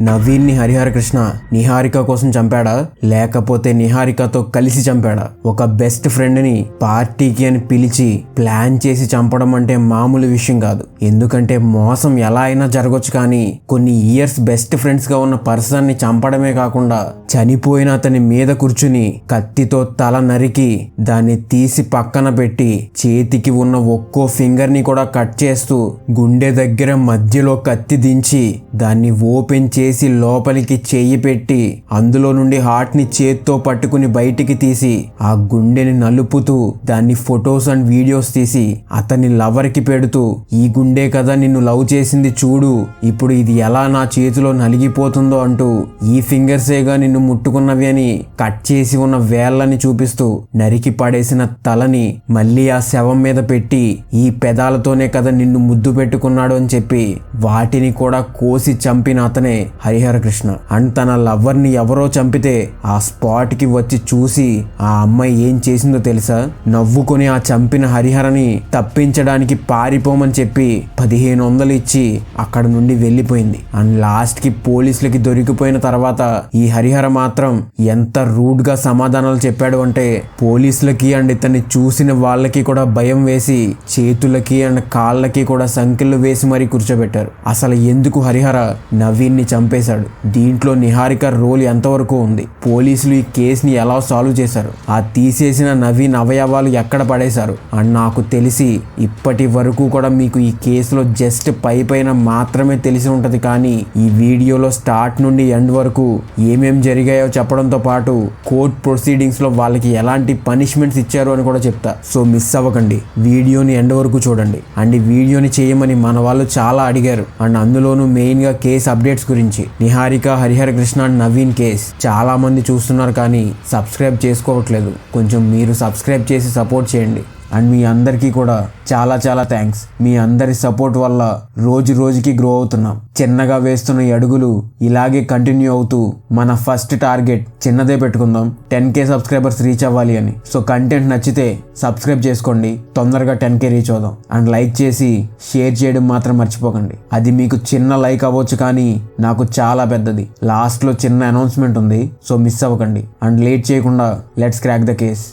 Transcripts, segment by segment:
నవీన్ని హరిహర కృష్ణ నిహారిక కోసం చంపాడా లేకపోతే నిహారికతో కలిసి చంపాడా? ఒక బెస్ట్ ఫ్రెండ్ని పార్టీకి అని పిలిచి ప్లాన్ చేసి చంపడం అంటే మామూలు విషయం కాదు. ఎందుకంటే మోసం ఎలా అయినా జరగొచ్చు, కానీ కొన్ని ఇయర్స్ బెస్ట్ ఫ్రెండ్స్గా ఉన్న పర్సన్ని చంపడమే కాకుండా చనిపోయిన అతని మీద కూర్చుని కత్తితో తల నరికి దాన్ని తీసి పక్కన పెట్టి చేతికి ఉన్న ఒక్కో ఫింగర్ని కూడా కట్ చేస్తూ గుండె దగ్గర మధ్యలో కత్తి దించి దాన్ని ఓపెన్ చేసి లోపలికి చెయ్యి పెట్టి అందులో నుండి హార్ట్ ని చేత్తో పట్టుకుని బయటికి తీసి ఆ గుండెని నలుపుతూ దాన్ని ఫొటోస్ అండ్ వీడియోస్ తీసి అతని లవర్ కి పెడుతూ, ఈ గుండె కదా నిన్ను లవ్ చేసింది చూడు, ఇప్పుడు ఇది ఎలా నా చేతిలో నలిగిపోతుందో అంటూ, ఈ ఫింగర్సేగా నిన్ను ముట్టుకున్నవి అని కట్ చేసి ఉన్న వేళ్ళని చూపిస్తూ నరికి పడేసిన తలని మళ్ళీ ఆ శవం మీద పెట్టి, ఈ పెదాలతోనే కదా నిన్ను ముద్దు పెట్టుకున్నాడు అని చెప్పి వాటిని కూడా కోసి చంపిన అతనే హరిహర కృష్ణ. అండ్ తన లవర్ ని ఎవరో చంపితే ఆ స్పాట్ కి వచ్చి చూసి ఆ అమ్మాయి ఏం చేసిందో తెలుసా? నవ్వుకొని ఆ చంపిన హరిహరని తప్పించడానికి పారిపోమని చెప్పి 1500 ఇచ్చి అక్కడ నుండి వెళ్ళిపోయింది. అండ్ లాస్ట్ కి పోలీసులకి దొరికిపోయిన తర్వాత ఈ హరిహర మాత్రం ఎంత రూడ్ గా సమాధానాలు చెప్పాడు అంటే, పోలీసులకి అండ్ ఇతన్ని చూసిన వాళ్ళకి కూడా భయం వేసి చేతులకి అండ్ కాళ్ళకి కూడా సంకెళ్ళు వేసి మరీ కూర్చోబెట్టారు. అసలు ఎందుకు హరిహర నవీన్ని చంపేశాడు? దీంట్లో నిహారిక రోల్ ఎంతవరకు ఉంది? పోలీసులు ఈ కేసుని ఎలా సాల్వ్ చేశారు? ఆ తీసేసిన నవీన్ అవయవాలు ఎక్కడ పడేశారు? అండ్ నాకు తెలిసి ఇప్పటి వరకు కూడా మీకు ఈ కేసులో జస్ట్ పైన మాత్రమే తెలిసి ఉంటది, కానీ ఈ వీడియోలో స్టార్ట్ నుండి ఎండ్ వరకు ఏమేం జరిగాయో చెప్పడంతో పాటు కోర్ట్ ప్రొసీడింగ్స్ లో వాళ్ళకి ఎలాంటి పనిష్మెంట్స్ ఇచ్చారు అని కూడా చెప్తా. సో మిస్ అవ్వకండి, వీడియోని ఎండ్ వరకు చూడండి. అండ్ ఈ వీడియోని చేయమని మన వాళ్ళు చాలా అడిగారు. అండ్ అందులోనూ మెయిన్ గా కేసు అప్డేట్స్ గురించి. నిహారిక, హరిహర కృష్ణ అండ్ నవీన్ కేస్ చాలా మంది చూస్తున్నారు కానీ సబ్స్క్రైబ్ చేసుకోవట్లేదు. కొంచెం మీరు సబ్స్క్రైబ్ చేసి సపోర్ట్ చేయండి. అండ్ మీ అందరికీ కూడా చాలా చాలా థ్యాంక్స్. మీ అందరి సపోర్ట్ వల్ల రోజు రోజుకి గ్రో అవుతున్నాం. చిన్నగా వేస్తున్న ఈ అడుగులు ఇలాగే కంటిన్యూ అవుతూ మన ఫస్ట్ టార్గెట్ చిన్నదే పెట్టుకుందాం, 10K సబ్స్క్రైబర్స్ రీచ్ అవ్వాలి అని. సో కంటెంట్ నచ్చితే సబ్స్క్రైబ్ చేసుకోండి, తొందరగా 10K రీచ్ అవుదాం. అండ్ లైక్ చేసి షేర్ చేయడం మాత్రం మర్చిపోకండి. అది మీకు చిన్న లైక్ అవ్వచ్చు కానీ నాకు చాలా పెద్దది. లాస్ట్లో చిన్న అనౌన్స్మెంట్ ఉంది, సో మిస్ అవ్వకండి. అండ్ లేట్ చేయకుండా let's crack the case.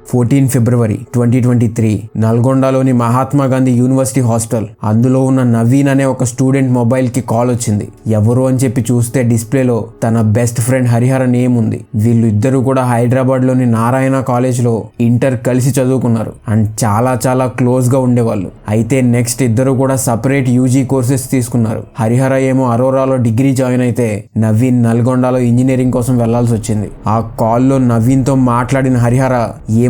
14 February 2023 నల్గొండలోని మహాత్మా గాంధీ యూనివర్సిటీ హాస్టల్. అందులో ఉన్న నవీన్ అనే ఒక స్టూడెంట్ మొబైల్ కి కాల్ వచ్చింది. ఎవరు అని చెప్పి చూస్తే డిస్ప్లేలో తన బెస్ట్ ఫ్రెండ్ హరిహర నేమ్ ఉంది. వీళ్ళు ఇద్దరు కూడా హైదరాబాద్ లోని నారాయణ కాలేజ్ లో ఇంటర్ కలిసి చదువుకున్నారు అండ్ చాలా చాలా క్లోజ్ గా ఉండేవాళ్ళు. అయితే నెక్స్ట్ ఇద్దరు కూడా సపరేట్ యూజీ కోర్సెస్ తీసుకున్నారు. హరిహర ఏమో అరోరాలో డిగ్రీ జాయిన్ అయితే నవీన్ నల్గొండలో ఇంజనీరింగ్ కోసం వెళ్లాల్సి వచ్చింది. ఆ కాల్లో నవీన్ తో మాట్లాడిన హరిహర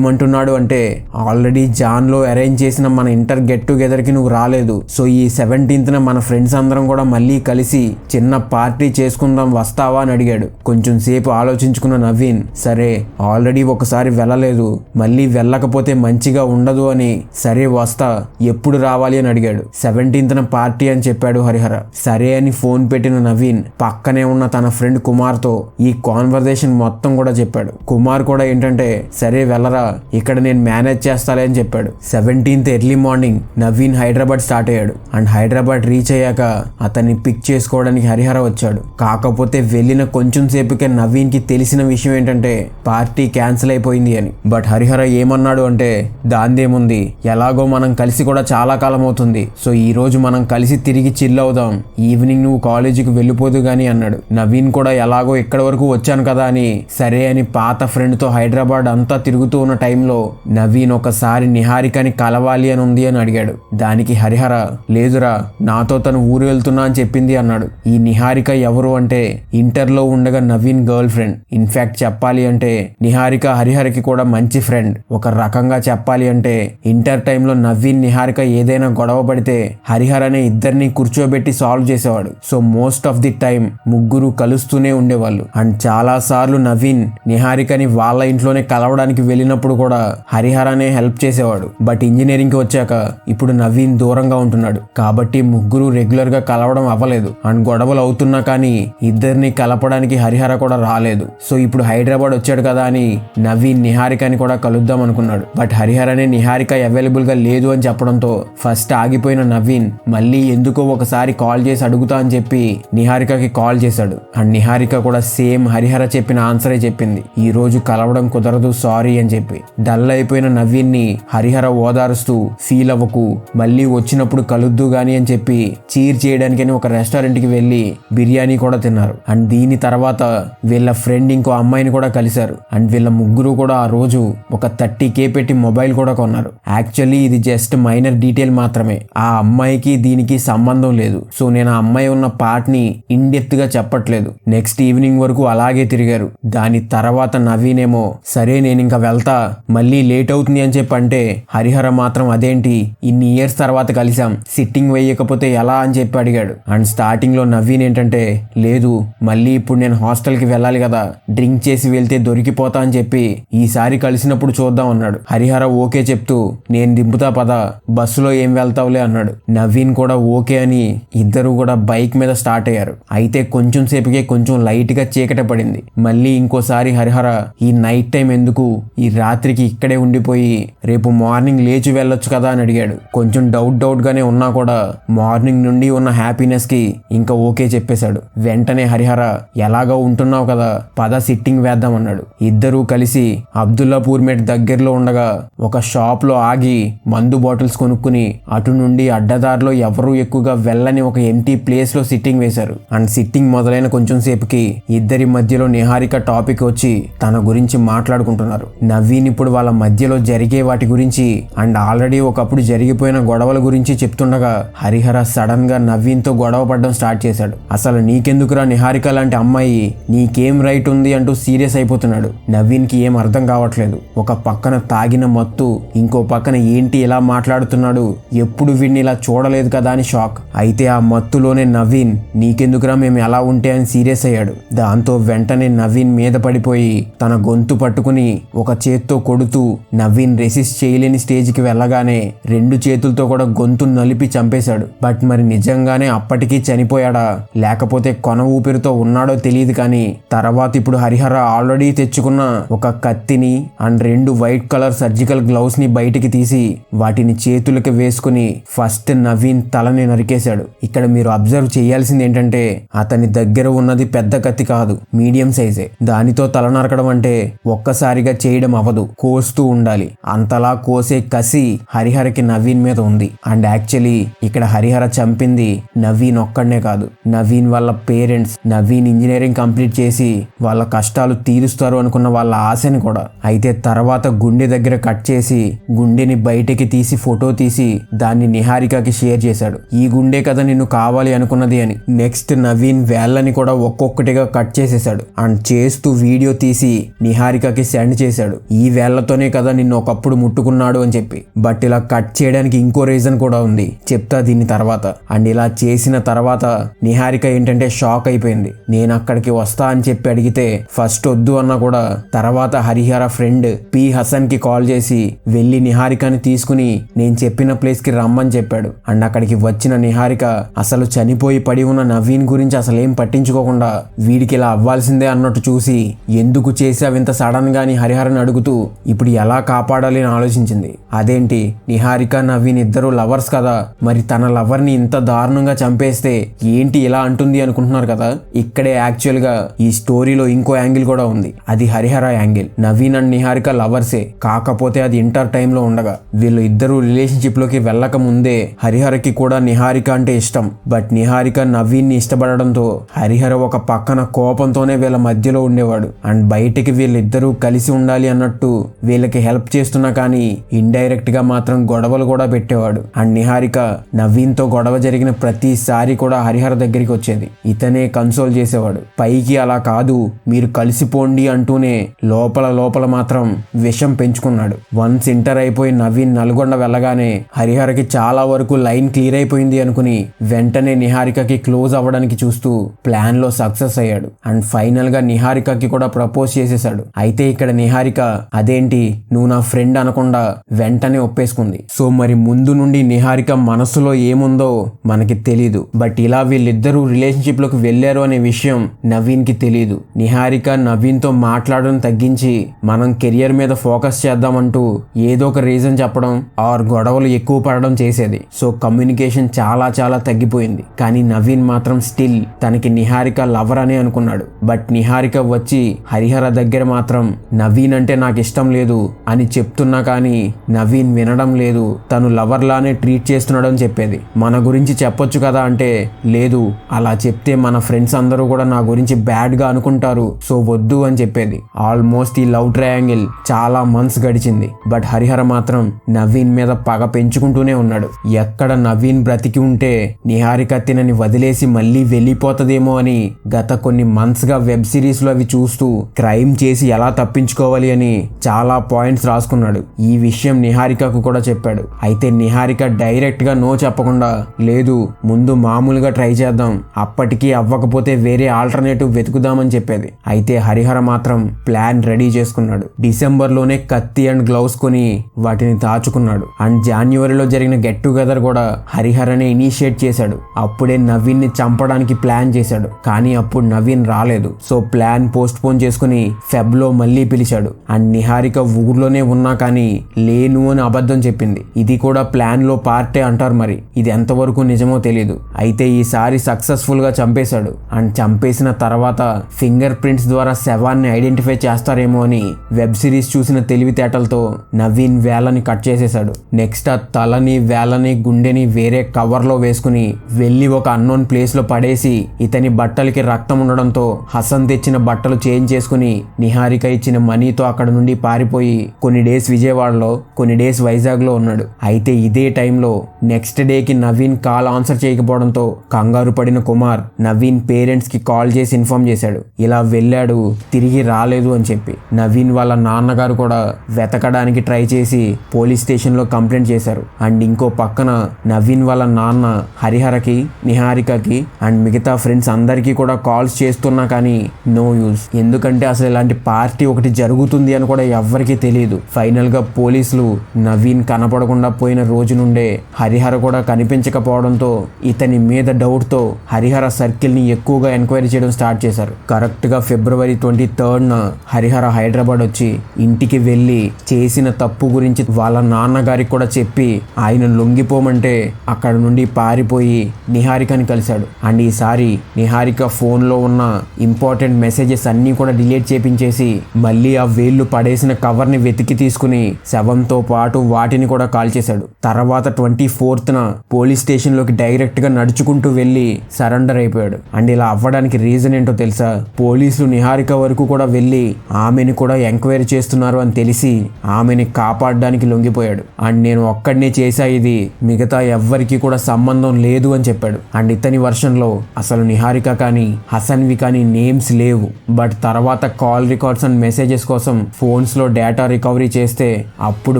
ఏమంటున్నాడు అంటే, ఆల్రెడీ జాన్ లో అరేంజ్ చేసిన మన ఇంటర్ గెట్ టుగెదర్ కి నువ్వు రాలేదు, సో ఈ 17th మన ఫ్రెండ్స్ అందరం కూడా మళ్ళీ కలిసి చిన్న పార్టీ చేసుకుందాం, వస్తావా అని అడిగాడు. కొంచెం సేపు ఆలోచించుకున్న నవీన్, సరే ఆల్రెడీ ఒకసారి వెళ్ళలేదు, మళ్ళీ వెళ్ళకపోతే మంచిగా ఉండదు అని, సరే వస్తా, ఎప్పుడు రావాలి అని అడిగాడు. 17th పార్టీ అని చెప్పాడు హరిహర. సరే అని ఫోన్ పెట్టిన నవీన్ పక్కనే ఉన్న తన ఫ్రెండ్ కుమార్ తో ఈ కాన్వర్సేషన్ మొత్తం కూడా చెప్పాడు. కుమార్ కూడా ఏంటంటే, సరే వెళ్ళరా, ఇక్కడ నేను మేనేజ్ చేస్తాలే అని చెప్పాడు. 17th early morning Naveen Hyderabad start అయ్యాడు. అండ్ హైదరాబాద్ రీచ్ అయ్యాక అతన్ని పిక్ చేసుకోవడానికి హరిహర వచ్చాడు. కాకపోతే వెళ్ళిన కొంచెం సేపుకే నవీన్ కి తెలిసిన విషయం ఏంటంటే పార్టీ క్యాన్సిల్ అయిపోయింది అని. బట్ హరిహర ఏమన్నాడు అంటే, దాందేముంది, ఎలాగో మనం కలిసి కూడా చాలా కాలం అవుతుంది, సో ఈ రోజు మనం కలిసి తిరిగి చిల్ అవుదాం, ఈవినింగ్ నువ్వు కాలేజీకి వెళ్ళిపోదు గాని అన్నాడు. నవీన్ కూడా ఎలాగో ఇక్కడ వరకు వచ్చాను కదా అని సరే అని పాత ఫ్రెండ్ తో హైదరాబాద్ అంతా తిరుగుతూ ఉన్న టైంలో నవీన్ ఒకసారి నిహారికని కలవాలి అని ఉంది అని అడిగాడు. దానికి హరిహర, లేదురా, నాతో తను ఊరు వెళ్తున్నా అని చెప్పింది అన్నాడు. ఈ నిహారిక ఎవరు అంటే ఇంటర్లో ఉండగా నవీన్ గర్ల్ ఫ్రెండ్. ఇన్ఫాక్ట్ చెప్పాలి అంటే నిహారిక హరిహరకి కూడా మంచి ఫ్రెండ్. ఒక రకంగా చెప్పాలి అంటే ఇంటర్ టైంలో నవీన్ నిహారిక ఏదైనా గొడవ పడితే హరిహరనే ఇద్దరిని కూర్చోబెట్టి సాల్వ్ చేసేవాడు. So most of the time ముగ్గురు కలుస్తూనే ఉండేవాళ్ళు. అండ్ చాలా సార్లు నవీన్ నిహారికని వాళ్ళ ఇంట్లోనే కలవడానికి వెళ్ళినప్పుడు ఉన్నప్పుడు కూడా హరిహరనే హెల్ప్ చేసేవాడు. బట్ ఇంజనీరింగ్ కి వచ్చాక ఇప్పుడు నవీన్ దూరంగా ఉంటున్నాడు కాబట్టి ముగ్గురు రెగ్యులర్ గా కలవడం అవ్వలేదు. అండ్ గొడవలు అవుతున్నా కానీ ఇద్దరిని కలపడానికి హరిహర కూడా రాలేదు. సో ఇప్పుడు హైదరాబాద్ వచ్చాడు కదా అని నవీన్ నిహారికని కూడా కలుద్దాం అనుకున్నాడు. బట్ హరిహరనే నిహారిక అవైలబుల్ గా లేదు అని చెప్పడంతో ఫస్ట్ ఆగిపోయిన నవీన్ మళ్ళీ ఎందుకో ఒకసారి కాల్ చేసి అడుగుతా అని చెప్పి నిహారికకి కాల్ చేశాడు. అండ్ నిహారిక కూడా సేమ్ హరిహర చెప్పిన ఆన్సరే చెప్పింది, ఈ రోజు కలవడం కుదరదు సారీ అని చెప్పి. డల్ అయిపోయిన నవీన్ ని హరిహర ఓదారుస్తూ ఫీల్ అవ్వకు, మళ్ళీ వచ్చినప్పుడు కలుద్దు గాని అని చెప్పి చీర్ చేయడానికని ఒక రెస్టారెంట్ కి వెళ్లి బిర్యానీ కూడా తిన్నారు. అండ్ దీని తర్వాత వీళ్ళ ఫ్రెండ్ ఇంకో అమ్మాయిని కూడా కలిశారు. అండ్ వీళ్ళ ముగ్గురు కూడా ఆ రోజు ఒక 30K పెట్టి మొబైల్ కూడా కొన్నారు. యాక్చువల్లీ ఇది జస్ట్ మైనర్ డీటెయిల్ మాత్రమే, ఆ అమ్మాయికి దీనికి సంబంధం లేదు. సో నేను ఆ అమ్మాయి ఉన్న పార్ట్ ని ఇన్ డెప్త్ గా చెప్పట్లేదు. నెక్స్ట్ ఈవినింగ్ వరకు అలాగే తిరిగారు. దాని తర్వాత నవీన్ ఏమో సరే నేను ఇంకా వెళ్తా, మళ్ళీ లేట్ అవుతుంది అని చెప్పి అంటే హరిహర మాత్రం అదేంటి ఇన్ని ఇయర్స్ తర్వాత కలిసాం, సిట్టింగ్ వేయకపోతే ఎలా అని చెప్పి అడిగాడు. అండ్ స్టార్టింగ్ లో నవీన్ ఏంటంటే లేదు మళ్ళీ ఇప్పుడు నేను హాస్టల్ కి వెళ్ళాలి కదా, డ్రింక్ చేసి వెళ్తే దొరికిపోతా అని చెప్పి ఈసారి కలిసినప్పుడు చూద్దాం అన్నాడు. హరిహర ఓకే చెప్తూ నేను దింపుతా పద, బస్సులో ఏం వెళ్తావులే అన్నాడు. నవీన్ కూడా ఓకే అని ఇద్దరు కూడా బైక్ మీద స్టార్ట్ అయ్యారు. అయితే కొంచెం సేపుకే కొంచెం లైట్ గా చీకట పడింది. మళ్ళీ ఇంకోసారి హరిహర ఈ నైట్ టైం ఎందుకు, ఈ రాత్రికి ఇక్కడే ఉండిపోయి రేపు మార్నింగ్ లేచి వెళ్ళొచ్చు కదా అని అడిగాడు. కొంచెం డౌట్ గానే ఉన్నా కూడా మార్నింగ్ నుండి ఉన్న హ్యాపీనెస్ కి ఇంకా ఓకే చెప్పేశాడు. వెంటనే హరిహర ఎలాగో ఉంటున్నావు కదా పద సిట్టింగ్ వేద్దాం అన్నాడు. ఇద్దరూ కలిసి అబ్దుల్లాపూర్ మెట్ దగ్గరలో ఉండగా ఒక షాప్ లో ఆగి మందు బాటిల్స్ కొనుక్కుని అటు నుండి అడ్డదారిలో ఎవరూ ఎక్కువగా వెళ్ళని ఒక ఎంటీ ప్లేస్ లో సిట్టింగ్ వేశారు. అండ్ సిట్టింగ్ మొదలైన కొంచెం సేపుకి ఇద్దరి మధ్యలో నిహారిక టాపిక్ వచ్చి తన గురించి మాట్లాడుకుంటున్నారు. నవీన్ ఇప్పుడు వాళ్ళ మధ్యలో జరిగే వాటి గురించి అండ్ ఆల్రెడీ ఒకప్పుడు జరిగిపోయిన గొడవల గురించి చెప్తుండగా హరిహర సడన్ గా నవీన్ తో గొడవ పడడం స్టార్ట్ చేశాడు. అసలు నీకెందుకురా నిహారిక లాంటి అమ్మాయి, నీకేం రైట్ ఉంది అంటూ సీరియస్ అయిపోతున్నాడు. నవీన్ కి ఏం అర్థం కావట్లేదు. ఒక పక్కన తాగిన మత్తు, ఇంకో పక్కన ఏంటి ఇలా మాట్లాడుతున్నాడు, ఎప్పుడు వీడిని ఇలా చూడలేదు కదా అని షాక్. అయితే ఆ మత్తులోనే నవీన్ నీకెందుకురా మేము ఎలా ఉంటే అని సీరియస్ అయ్యాడు. దాంతో వెంటనే నవీన్ మీద పడిపోయి తన గొంతు పట్టుకుని ఒక చేత్తో కొడుతూ నవీన్ రెసిస్ట్ చేయలేని స్టేజ్కి వెళ్ళగానే రెండు చేతులతో కూడా గొంతు నలిపి చంపేశాడు. బట్ మరి నిజంగానే అప్పటికీ చనిపోయాడా లేకపోతే కొన ఊపిరితో ఉన్నాడో తెలియదు కానీ తర్వాత ఇప్పుడు హరిహర ఆల్రెడీ తెచ్చుకున్న ఒక కత్తిని and 2 white colour surgical gloves ని బయటికి తీసి వాటిని చేతులకి వేసుకుని ఫస్ట్ నవీన్ తలని నరికేశాడు. ఇక్కడ మీరు అబ్జర్వ్ చేయాల్సింది ఏంటంటే అతని దగ్గర ఉన్నది పెద్ద కత్తి కాదు, మీడియం సైజే. దానితో తల నరకడం అంటే ఒక్కసారిగా చేయడం అవ్వదు, కోస్తూ ఉండాలి. అంతలా కోసే కసి హరిహరకి నవీన్ మీద ఉంది. అండ్ యాక్చువల్లీ ఇక్కడ హరిహర చంపింది నవీన్ ఒక్కడనే కాదు, నవీన్ వాళ్ళ పేరెంట్స్, నవీన్ ఇంజనీరింగ్ కంప్లీట్ చేసి వాళ్ళ కష్టాలు తీరుస్తారు అనుకున్న వాళ్ళ ఆశని కూడా. అయితే తర్వాత గుండె దగ్గర కట్ చేసి గుండెని బయటికి తీసి ఫోటో తీసి దాన్ని నిహారికకి షేర్ చేశాడు. ఈ గుండె కదా నిన్ను కావాలి అనుకున్నది అని. నెక్స్ట్ నవీన్ వేళ్ళని కూడా ఒక్కొక్కటిగా కట్ చేసేశాడు అండ్ చేస్తూ వీడియో తీసి నిహారికకి సెండ్ చేశాడు. ఈ వేళ్లతోనే కదా నిన్ను ఒకప్పుడు ముట్టుకున్నాడు అని చెప్పి. బట్ ఇలా కట్ చేయడానికి ఇంకో రీజన్ కూడా ఉంది, చెప్తా దీని తర్వాత. అండ్ ఇలా చేసిన తర్వాత నిహారిక ఏంటంటే షాక్ అయిపోయింది. నేను అక్కడికి వస్తా అని చెప్పి అడిగితే ఫస్ట్ వద్దు అన్నా కూడా తర్వాత హరిహర ఫ్రెండ్ పి హసన్ కి కాల్ చేసి వెళ్ళి నిహారికని తీసుకుని నేను చెప్పిన ప్లేస్ కి రమ్మని చెప్పాడు. అండ్ అక్కడికి వచ్చిన నిహారిక అసలు చనిపోయి పడి ఉన్న నవీన్ గురించి అసలు ఏం పట్టించుకోకుండా వీడికి ఇలా అవ్వాల్సిందే అన్నట్టు చూసి ఎందుకు చేసావు ఇంత సడన్ గా అని హరిహరని అడుగుతూ ఇప్పుడు ఎలా కాపాడాలి అని ఆలోచించింది. అదేంటి నిహారిక నవీన్ ఇద్దరు లవర్స్ కదా, మరి తన లవర్ ని ఇంత దారుణంగా చంపేస్తే ఏంటి ఇలా అంటుంది అనుకుంటున్నారు కదా. ఇక్కడే యాక్చువల్ గా ఈ స్టోరీలో ఇంకో యాంగిల్ కూడా ఉంది, అది హరిహర యాంగిల్. నవీన్ అండ్ నిహారిక లవర్సే, కాకపోతే అది ఇంటర్ టైమ్ లో ఉండగా వీళ్ళు ఇద్దరు రిలేషన్షిప్ లోకి వెళ్ళక ముందే హరిహరకి కూడా నిహారిక అంటే ఇష్టం. బట్ నిహారిక నవీన్ ని ఇష్టపడడంతో హరిహర ఒక పక్కన కోపంతోనే వీళ్ళ మధ్యలో ఉండేవాడు. అండ్ బయటికి వీళ్ళిద్దరూ కలిసి ఉండాలి అన్నట్టు వీళ్ళకి హెల్ప్ చేస్తున్నా కానీ ఇండైరెక్ట్ గా మాత్రం గొడవలు కూడా పెట్టేవాడు. అండ్ నిహారిక నవీన్ తో గొడవ జరిగిన ప్రతిసారి కూడా హరిహర దగ్గరికి వచ్చేది, ఇతనే కన్సోల్ చేసేవాడు. పైకి అలా కాదు మీరు కలిసిపోండి అంటూనే లోపల మాత్రం విషం పెంచుకున్నాడు. వన్స్ ఇంటర్ అయిపోయి నవీన్ నల్గొండ వెళ్ళగానే హరిహరకి చాలా వరకు లైన్ క్లియర్ అయిపోయింది అనుకుని వెంటనే నిహారికకి క్లోజ్ అవ్వడానికి చూస్తూ ప్లాన్ లో సక్సెస్ అయ్యాడు. అండ్ ఫైనల్ గా నిహారికకి కూడా ప్రపోజ్ చేసేశాడు. అయితే ఇక్కడ నిహారిక అదేంటి నువ్వు నా ఫ్రెండ్ అనకుండా వెంటనే ఒప్పేసుకుంది. సో మరి ముందు నుండి నిహారిక మనసులో ఏముందో మనకి తెలీదు. బట్ ఇలా వీళ్ళిద్దరూ రిలేషన్షిప్ లోకి వెళ్లారు అనే విషయం నవీన్ కి తెలీదు. నిహారిక నవీన్ తో మాట్లాడడం తగ్గించి మనం కెరియర్ మీద ఫోకస్ చేద్దామంటూ ఏదో ఒక రీజన్ చెప్పడం ఆర్ గొడవలు ఎక్కువ పడడం చేసేది. సో కమ్యూనికేషన్ చాలా చాలా తగ్గిపోయింది. కానీ నవీన్ మాత్రం స్టిల్ తనకి నిహారిక లవర్ అనే అనుకున్నాడు. బట్ నిహారిక వచ్చి హరిహర దగ్గర మాత్రం నవీన్ అంటే నాకు ఇష్టం లేదు అని చెప్తున్నా కానీ నవీన్ వినడం లేదు. తను లవర్ లానే ట్రీట్ చేస్తున్నాడని చెప్పేది. మన గురించి చెప్పొచ్చు కదా అంటే లేదు, అలా చెప్తే మన ఫ్రెండ్స్ అందరూ కూడా నా గురించి బ్యాడ్ గా అనుకుంటారు, సో వద్దు అని చెప్పేది. ఆల్మోస్ట్ ఈ లవ్ ట్రయాంగిల్ చాలా మంత్స్ గడిచింది. బట్ హరిహర మాత్రం నవీన్ మీద పగ పెంచుకుంటూనే ఉన్నాడు. ఎక్కడ నవీన్ బ్రతికి ఉంటే నిహారిక తినని వదిలేసి మళ్ళీ వెళ్ళిపోతదేమో అని గత కొన్ని మంత్స్ గా వెబ్ సిరీస్ లో అవి చూస్తూ క్రైమ్ చేసి ఎలా తప్పించుకోవాలి అని చాలా పాయింట్స్ రాసుకున్నాడు. ఈ విషయం నిహారికకు కూడా చెప్పాడు. అయితే నిహారిక డైరెక్ట్ గా నో చెప్పకుండా లేదు ముందు మామూలుగా ట్రై చేద్దాం, అప్పటికీ అవ్వకపోతే వేరే ఆల్టర్నేటివ్ వెతుకుదామని చెప్పేది. అయితే హరిహర మాత్రం ప్లాన్ రెడీ చేసుకున్నాడు. డిసెంబర్ లోనే కత్తి అండ్ గ్లౌస్ కొని వాటిని దాచుకున్నాడు. అండ్ జాన్యువరిలో జరిగిన గెట్ టుగెదర్ కూడా హరిహరనే ఇనిషియేట్ చేశాడు. అప్పుడే నవీన్ ని చంపడానికి ప్లాన్ చేశాడు. కానీ అప్పుడు నవీన్ రాలేదు. సో ప్లాన్ పోస్ట్ పోన్ చేసుకుని ఫెబ్ లో మళ్ళీ పిలిచాడు. అండ్ నిహారిక ఊర్లోనే ఉన్నా కానీ లేను అని అబద్ధం చెప్పింది. ఇది కూడా ప్లాన్ లో పార్టే అంటారు. మరి ఇది ఎంతవరకు నిజమో తెలీదు. అయితే ఈసారి సక్సెస్ఫుల్ గా చంపేశాడు. అండ్ చంపేసిన తర్వాత ఫింగర్ ప్రింట్స్ ద్వారా శవాన్ని ఐడెంటిఫై చేస్తారేమో అని వెబ్ సిరీస్ చూసిన తెలివితేటలతో నవీన్ వేలని కట్ చేసేశాడు. నెక్స్ట్ ఆ తలని వేలని గుండెని వేరే కవర్ లో వేసుకుని వెళ్ళి ఒక అన్నోన్ ప్లేస్ లో పడేసి ఇతని బట్టలకి రక్తం ఉండడంతో హసన్ తెచ్చిన బట్టలు చేంజ్ చేసుకుని నిహారిక ఇచ్చిన మనీతో అక్కడ నుండి పారిపోయి కొన్ని డేస్ విజయవాడలో కొన్ని డేస్ వైజాగ్ లో ఉన్నాడు. అయితే ఇదే టైంలో నెక్స్ట్ డేకి నవీన్ కాల్ ఆన్సర్ చేయకపోవడంతో కంగారు పడిన కుమార్ నవీన్ పేరెంట్స్ కి కాల్ చేసి ఇన్ఫార్మ్ చేశాడు. ఇలా వెళ్ళాడు, తిరిగి రాలేదు అని చెప్పి. నవీన్ వాళ్ళ నాన్నగారు కూడా వెతకడానికి ట్రై చేసి పోలీస్ స్టేషన్ లో కంప్లైంట్ చేశారు. అండ్ ఇంకో పక్కన నవీన్ వాళ్ళ నాన్న హరిహరకి నిహారికకి అండ్ మిగతా ఫ్రెండ్స్ అందరికీ కూడా కాల్స్ చేస్తున్నా కానీ నో యూజ్. ఎందుకంటే అసలు ఇలాంటి పార్టీ ఒకటి జరుగుతుంది అని కూడా ఎవ్వరికీ తెలియదు. ఫైనల్ గా పోలీసులు నవీన్ కనపడకుండా పోయిన రోజు నుండే హరిహర కూడా కనిపించకపోవడంతో ఇతని మీద డౌట్ తో హరిహర సర్కిల్ ని ఎక్కువగా ఎంక్వైరీ చేయడం స్టార్ట్ చేశారు. కరెక్ట్ గా ఫిబ్రవరి 23 హరిహర హైదరాబాద్ వచ్చి ఇంటికి వెళ్ళి చేసిన తప్పు గురించి వాళ్ళ నాన్నగారికి కూడా చెప్పి ఆయన లొంగిపోమంటే అక్కడ నుండి పారిపోయి నిహారికని కలిశాడు. అండ్ ఈసారి నిహారిక ఫోన్ లో ఉన్న ఇంపార్టెంట్ మెసేజెస్ అన్ని కూడా డిలీట్ చేపించేసి మళ్ళీ ఆ వేళ్లు పడేసిన కవర్ ని వెతికి తీసుకుని శవంతో పాటు వాటిని కూడా కాల్ చేశాడు. తర్వాత 24th పోలీస్ స్టేషన్ లోకి డైరెక్ట్ గా నడుచుకుంటూ వెళ్లి సరెండర్ అయిపోయాడు. అండ్ ఇలా అవ్వడానికి రీజన్ ఏంటో తెలుసా? పోలీసులు నిహారిక వరకు కూడా వెళ్లి ఆమెని కూడా ఎంక్వైరీ చేస్తున్నారు అని తెలిసి ఆమెని కాపాడడానికి లొంగిపోయాడు. అండ్ నేను ఒక్కడినే చేశా, ఇది మిగతా ఎవ్వరికి కూడా సంబంధం లేదు అని చెప్పాడు. అండ్ ఇతని వర్షన్ లో అసలు నిహారిక కానీ హసన్వి కానీ నేమ్స్ లేవు. బట్ తర్వాత కాల్ రికార్డ్స్ అండ్ మెసేజెస్ కోసం ఫోన్స్ లో డేటా రికవరీ చేస్తే అప్పుడు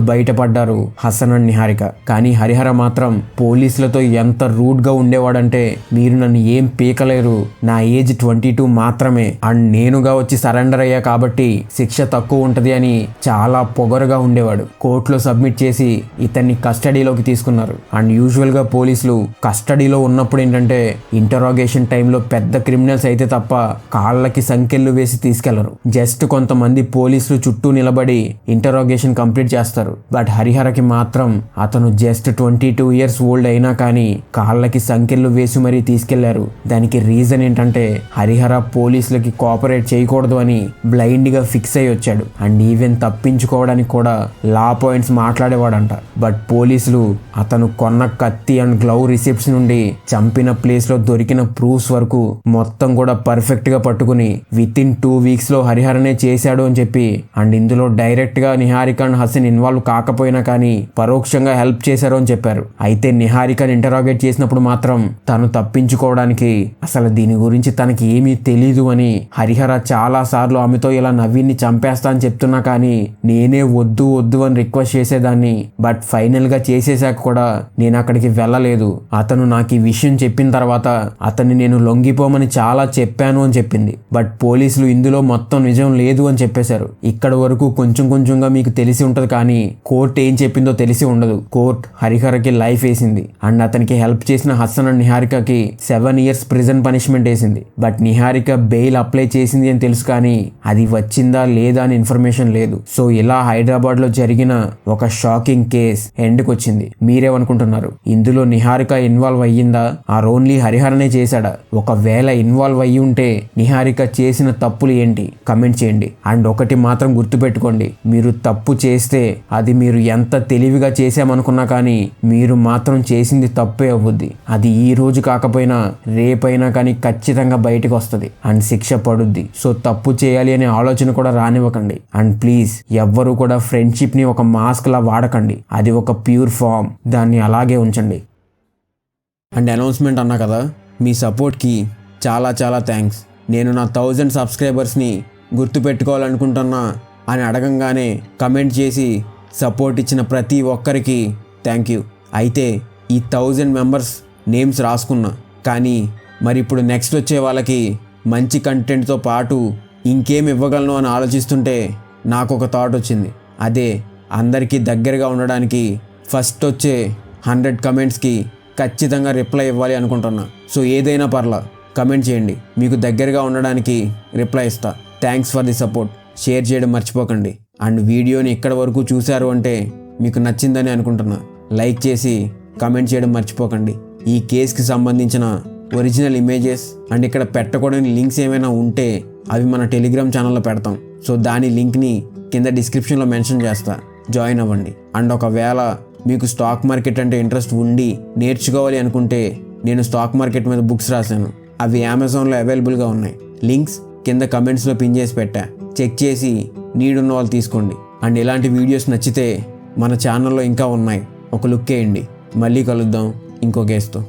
బయటపడ్డారు హసన్ అండ్ నిహారిక. కానీ హరిహర మాత్రం పోలీసులతో ఎంత రూడ్ గా ఉండేవాడంటే మీరు నన్ను ఏం పీకలేరు, నా ఏజ్ 22 మాత్రమే అండ్ నేనుగా వచ్చి సరెండర్ అయ్యా కాబట్టి శిక్ష తక్కువ ఉంటది అని చాలా పొగరుగా ఉండేవాడు. కోర్టులో సబ్మిట్ చేసి ఇతన్ని కస్టడీలోకి తీసుకున్నారు. అండ్ యూజువల్ గా పోలీసులు కస్టడీలో ఉన్నప్పుడు ఏంటంటే ఇంటరాగేషన్ టైంలో పెద్ద క్రిమినల్స్ అయితే తప్ప కాళ్ళకి సంకెళ్ళు వేసి తీసుకెళ్లరు. జస్ట్ కొంతమంది పోలీసులు చుట్టూ నిలబడి ఇంటరాగేషన్ కంప్లీట్ చేస్తారు. బట్ హరిహరకి మాత్రం అతను జస్ట్ 22 years ఓల్డ్ అయినా కానీ కాళ్ళకి సంకెళ్ళు వేసి మరీ తీసుకెళ్లారు. దానికి రీజన్ ఏంటంటే హరిహర పోలీసులకి కోఆపరేట్ చేయకూడదు అని బ్లైండ్ గా ఫిక్స్ అయ్యి వచ్చాడు. అండ్ ఈవెన్ తప్పించుకోవడానికి కూడా లా పాయింట్స్ మాట్లాడేవాడంట. బట్ పోలీసులు అతను కొన్న కత్తి అండ్ గ్లౌ రిసిప్ట్స్ నుండి చంపిన ప్లేస్ లో దొరికిన ప్రూఫ్స్ వరకు మొత్తం కూడా పర్ఫెక్ట్ గా పట్టుకుని విత్ ఇన్ 2 weeks లో హరిహరనే చేశాడు అని చెప్పి అండ్ ఇందులో డైరెక్ట్ గా నిహారిక అండ్ హసన్ ఇన్వాల్వ్ కాకపోయినా కానీ పరోక్షంగా హెల్ప్ చేశారు అని చెప్పారు. అయితే నిహారికని ఇంటరాగేట్ చేసినప్పుడు మాత్రం తను తప్పించుకోవడానికి అసలు దీని గురించి తనకి ఏమీ తెలీదు అని హరిహర చాలా సార్లు ఆమెతో ఇలా నవీన్ని చంపేస్తా అని చెప్తున్నా కానీ నేనే వద్దు వద్దు అని రిక్వెస్ట్ చేసేదాన్ని. బట్ ఫైనల్ గా చేసేసాక కూడా నేను అక్కడికి వెళ్ళలేదు. అతను నాకు ఈ విషయం చెప్పిన తర్వాత అతన్ని నేను లొంగిపోమని చాలా చెప్పాను అని చెప్పింది. బట్ పోలీసులు ఇందులో మొత్తం నిజం లేదు అని చెప్పేశారు. ఇక్కడ వరకు వరకు కొంచెం కొంచెంగా మీకు తెలిసి ఉంటుంది, కానీ కోర్ట్ ఏం చెప్పిందో తెలిసి ఉండదు. కోర్ట్ హరిహరకి లైఫ్ వేసింది అండ్ అతనికి హెల్ప్ చేసిన హసన్ అండ్ నిహారికకి 7 years ప్రిజన్ పనిష్మెంట్ వేసింది. బట్ నిహారిక బెయిల్ అప్లై చేసింది అని తెలుసు, కానీ అది వచ్చిందా లేదా అని ఇన్ఫర్మేషన్ లేదు. సో ఇలా హైదరాబాద్ లో జరిగిన ఒక షాకింగ్ కేస్ ఎండ్కి వచ్చింది. మీరేమనుకుంటున్నారు? ఇందులో నిహారిక ఇన్వాల్వ్ అయ్యిందా ఆర్ ఓన్లీ హరిహరనే చేశాడా? ఒకవేళ ఇన్వాల్వ్ అయ్యి ఉంటే నిహారిక చేసిన తప్పులు ఏంటి కమెంట్ చేయండి. అండ్ ఒకటి మాత్రం గుర్తుపెట్టుకోండి, మీరు తప్పు చేస్తే అది మీరు ఎంత తెలివిగా చేసామనుకున్నా కానీ మీరు మాత్రం చేసింది తప్పే అవుద్ది. అది ఈ రోజు కాకపోయినా రేపైనా కానీ ఖచ్చితంగా బయటకు వస్తుంది అండ్ శిక్ష పడుద్ది. సో తప్పు చేయాలి అనే ఆలోచన కూడా రానివ్వకండి. అండ్ ప్లీజ్ ఎవ్వరూ కూడా ఫ్రెండ్షిప్ ని ఒక మాస్క్ లా వాడకండి. అది ఒక ప్యూర్ ఫామ్, దాన్ని అలాగే ఉంచండి. అండ్ అనౌన్స్మెంట్ అన్నా కదా, మీ సపోర్ట్కి చాలా చాలా థ్యాంక్స్. నేను నా 1000 సబ్స్క్రైబర్స్ని గుర్తుపెట్టుకోవాలనుకుంటున్నా అని అడగంగానే కమెంట్ చేసి సపోర్ట్ ఇచ్చిన ప్రతి ఒక్కరికి థ్యాంక్ యూ. అయితే ఈ 1000 మెంబర్స్ నేమ్స్ రాసుకున్నా, కానీ మరి ఇప్పుడు నెక్స్ట్ వచ్చే వాళ్ళకి మంచి కంటెంట్తో పాటు ఇంకేం ఇవ్వగలను అని ఆలోచిస్తుంటే నాకు ఒక థాట్ వచ్చింది. అదే అందరికీ దగ్గరగా ఉండడానికి ఫస్ట్ వచ్చే 100 కమెంట్స్కి ఖచ్చితంగా రిప్లై ఇవ్వాలి అనుకుంటున్నా. సో ఏదైనా పర్లా కమెంట్ చేయండి, మీకు దగ్గరగా ఉండడానికి రిప్లై ఇస్తా. Thanks for the support. Share చేయడం మర్చిపోకండి. అండ్ వీడియోని ఇక్కడ వరకు చూశారు అంటే మీకు నచ్చిందని అనుకుంటున్నా. లైక్ చేసి కమెంట్ చేయడం మర్చిపోకండి. ఈ కేసుకి సంబంధించిన ఒరిజినల్ ఇమేజెస్ అండ్ ఇక్కడ పెట్టకూడని లింక్స్ ఏమైనా ఉంటే అవి మన టెలిగ్రామ్ ఛానల్లో పెడతాం. సో దాని లింక్ని కింద డిస్క్రిప్షన్లో మెన్షన్ చేస్తా, జాయిన్ అవ్వండి. అండ్ ఒకవేళ మీకు స్టాక్ మార్కెట్ అంటే ఇంట్రెస్ట్ ఉండి నేర్చుకోవాలి అనుకుంటే నేను స్టాక్ మార్కెట్ మీద బుక్స్ రాశాను. అవి అమెజాన్లో అవైలబుల్గా ఉన్నాయి. లింక్స్ కింద కమెంట్స్లో పిన్ చేసి పెట్టా. చెక్ చేసి నీడ్ ఉన్న వాళ్ళు తీసుకోండి. అండ్ ఇలాంటి వీడియోస్ నచ్చితే మన ఛానల్లో ఇంకా ఉన్నాయి, ఒక లుక్ వేయండి. మళ్ళీ కలుద్దాం ఇంకో కేసుతో.